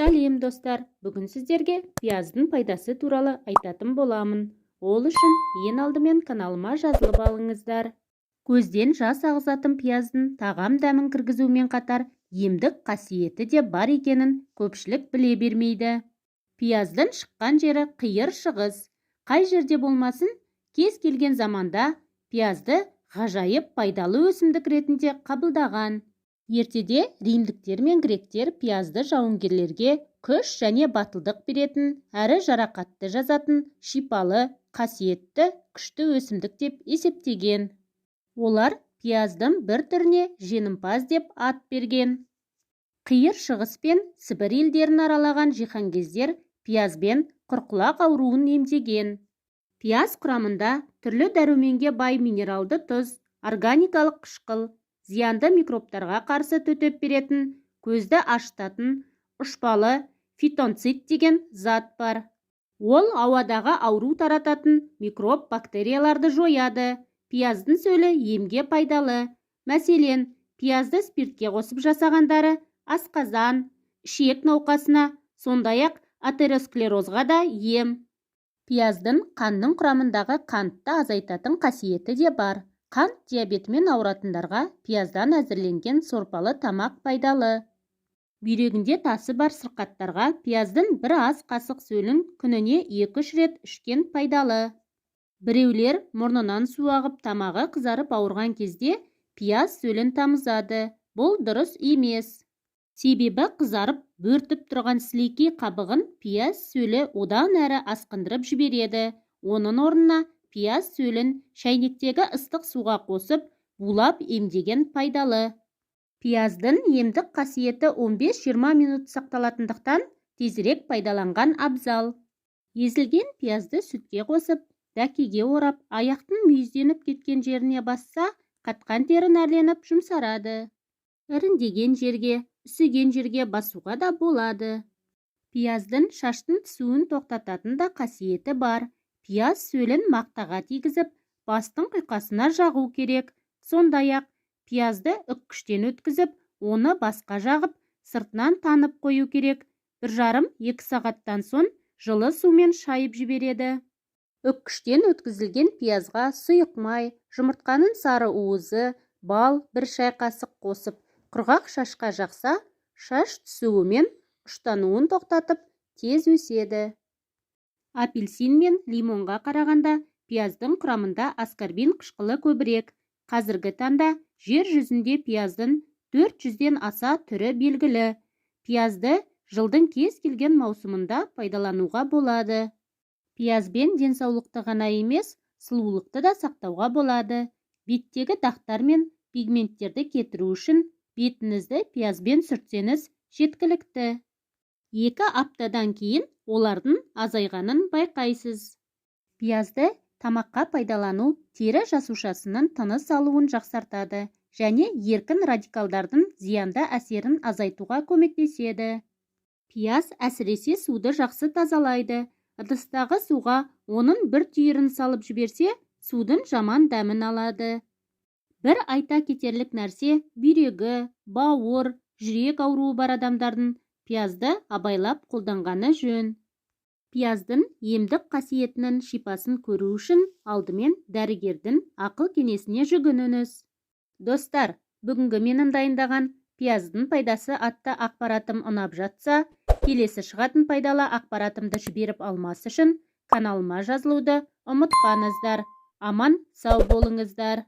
Сәлем достар, бүгін сіздерге пияздың пайдасы туралы айтатын боламын. Ол үшін ең алдымен каналыма жазылып алыңыздар. Көзден жас ағызатын пияздың тағам дәмін кіргізумен қатар емдік қасиеті де бар екенін көпшілік біле бермейді. Пияздың шыққан жері қиыр шығыс. Қай жерде болмасын, кез келген заманда пиязды ғажайып пайдалы өсімдік ретінде қабылдаған. Ертеде римдіктер мен гректер пиязды жауынгерлерге күш және батылдық беретін, әрі жарақатты жазатын, шипалы, қасиетті, күшті өсімдік деп есептеген. Олар пияздың бір түріне жеңімпаз деп ат берген. Қиыр шығыс пен Сібір елдерін аралаған жиһанкездер пиязбен құрқұлақ ауруын емдеген. Пияз құрамында түрлі дәруменге бай минералды тұз, органикалық қышқыл, зиянды микробтарға қарсы төтеп беретін, көзді ашытатын, ұшпалы фитонцид деген зат бар. Ол ауадағы ауру тарататын микроб бактерияларды жояды. Пияздың сөлі емге пайдалы. Мәселен, пиязды спиртке қосып жасағандары асқазан, ішек науқасына, сондай-ақ атеросклерозға да ем. Пияздың қанның құрамындағы қантты азайтатын қасиеті де бар. Қант диабетімен ауыратындарға пияздан әзірленген сорпалы тамақ пайдалы. Бүйрегінде тасы бар сырқаттарға пияздың бір ас қасық сөлін күніне 2-3 рет ішкен пайдалы. Біреулер мұрнынан су ағып тамағы қызарып ауырған кезде пияз сөлін тамызады. Бұл дұрыс емес. Себебі қызарып бөртіп тұрған сілекей қабығын пияз сөлі одан әрі асқындырып жібереді. Оның орнына пияз сөлін шәйнектегі ыстық суға қосып, булап емдеген пайдалы. Пияздың емдік қасиеті 15-20 минут сақталатындықтан тезірек пайдаланған абзал. Езілген пиязды сүтке қосып, дәкеге орап, аяқтың мүйізденіп кеткен жеріне басса, қатқан тері нәрленіп жұмсарады. Іріндеген жерге, үсіген жерге басуға да болады. Пияздың шаштың түсуін тоқтататын да қасиеті бар. Пияз сөлін мақтаға тигізіп, бастың құйқасына жағу керек. Сондай-ақ, пиязды үккіштен өткізіп, оны басқа жағып, сыртынан танып қою керек. 1,5-2 сағаттан соң жылы сумен шайып жібереді. Үккіштен өткізілген пиязға сұйық май, жұмыртқаның сары уызы, бал 1 шай қасық қосып, құрғақ шашқа жақса, шаш түсуі мен ұштануын тоқтатып, тез өседі. Апельсин мен лимонға қарағанда пияздың құрамында аскорбин қышқылы көбірек. Қазіргі таңда жер жүзінде пияздың 400-ден аса түрі белгілі. Пиязды жылдың кез келген маусымында пайдалануға болады. Пиязбен денсаулықты ғана емес, сұлулықты да сақтауға болады. Беттегі дақтар мен пигменттерді кетіру үшін бетіңізді пиязбен сүртсеңіз жеткілікті. 2 аптадан кейін олардың азайғанын байқайсыз. Пиязды тамаққа пайдалану тері жасушасының тыныс алуын жақсартады және еркін радикалдардың зиянды әсерін азайтуға көмектеседі. Пияз әсіресе суды жақсы тазалайды. Ыдыстағы суға оның бір түйірін салып жіберсе, судың жаман дәмін алады. Бір айта кетерлік нәрсе, бүйрегі, бауыр, жүрек ауруы бар адамдардың пиязды абайлап қолданғаны жөн. Пияздың емдік қасиетінің шипасын көру үшін алдымен дәрігердің ақыл кеңесіне жүгініңіз. Достар, бүгінгі менің дайындаған пияздың пайдасы атты ақпаратым ұнап жатса, келесі шығатын пайдалы ақпаратымды жіберіп алмас үшін каналыма жазылуды ұмытпаңыздар. Аман сау болыңыздар.